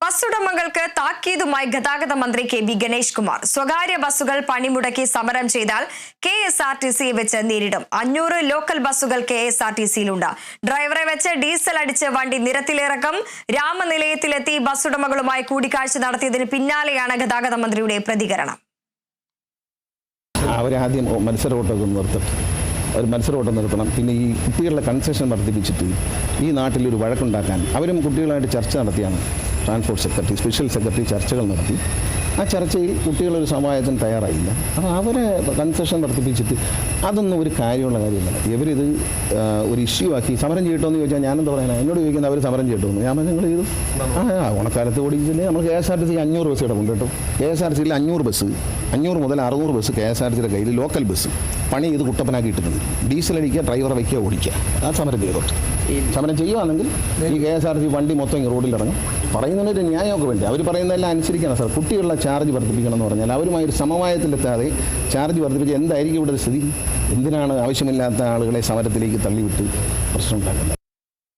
ബസ്സുടമകൾക്ക് താക്കീതുമായി ഗതാഗത മന്ത്രി കെ.ബി. ഗണേഷ് കുമാർ. സ്വകാര്യ ബസ്സുകൾ പണിമുടക്കി സമരം ചെയ്താൽ KSRTC വെച്ച് നേരിടും. 500 ലോക്കൽ ബസ്സുകൾ KSRTCയിലുണ്ട്. ഡ്രൈവറെ വെച്ച് ഡീസൽ അടിച്ച് വണ്ടി നിരത്തിലിറക്കും. രാമനിലയത്തിലെത്തി ബസ്സുടമകളുമായി കൂടിക്കാഴ്ച നടത്തിയതിന് പിന്നാലെയാണ് ഗതാഗത മന്ത്രിയുടെ പ്രതികരണം. അവരാദ്യം മത്സരവോട്ടൊക്കെ നിർത്തണം. പിന്നെ ഈ കുട്ടികളുടെ കൺസെഷൻ വർദ്ധിപ്പിച്ചിട്ട് ഈ നാട്ടിലൊരു വഴക്കുണ്ടാക്കാൻ അവരും കുട്ടികളായിട്ട് ചർച്ച നടത്തിയാണ്. ട്രാൻസ്പോർട്ട് സെക്രട്ടറി, സ്പെഷ്യൽ സെക്രട്ടറി ചർച്ചകൾ നടത്തി. ആ ചർച്ചയിൽ കുട്ടികളൊരു സമവായത്തിന് തയ്യാറായില്ല. അപ്പോൾ അവരെ കൺസെഷൻ വർദ്ധിപ്പിച്ചിട്ട് അതൊന്നും ഒരു കാര്യമുള്ള കാര്യമല്ല. ഇവരിത് ഒരു ഇഷ്യൂ ആക്കി സമരം ചെയ്യട്ടോ എന്ന് ചോദിച്ചാൽ ഞാനെന്താ പറയാനാണ്? എന്നോട് ചോദിക്കുന്നത് അവർ സമരം ചെയ്യട്ടോ എന്ന്. ഞാൻ നിങ്ങൾ ചെയ്തു. ഓണക്കാലത്ത് ഓടിച്ചില്ലേ നമ്മൾ KSRTC 500 ബസ് കിടക്കും കേട്ടോ. KSRTCയിൽ 500 ബസ്, 500 മുതൽ 600 ബസ് KSRTCയുടെ കയ്യിൽ ലോക്കൽ ബസ് പണി ചെയ്ത് കുട്ടപ്പനാക്കി ഇട്ടിട്ടുണ്ട്. ഡീസൽ അടിക്കുക, ഡ്രൈവറെ വയ്ക്കുക, ഓടിക്കുക. ആ സമരം ചെയ്തോ. സമരം ചെയ്യുകയാണെങ്കിൽ ഈ KSRTC വണ്ടി മൊത്തം ഈ റോഡിലിറങ്ങും. പറയുന്നതിനൊരു ന്യായമൊക്കെ വേണ്ടി അവർ പറയുന്നതെല്ലാം അനുസരിക്കണം സാർ. കുട്ടികളുടെ ചാർജ് വർദ്ധിപ്പിക്കണം എന്ന് പറഞ്ഞാൽ അവരുമായി ഒരു സമവായത്തിലെത്താതെ ചാർജ് വർദ്ധിപ്പിച്ച് എന്തായിരിക്കും ഇവിടെ സ്ഥിതി? എന്തിനാണ് ആവശ്യമില്ലാത്ത ആളുകളെ സമരത്തിലേക്ക് തള്ളിവിട്ട് പ്രശ്നം ഉണ്ടാക്കുന്നത്?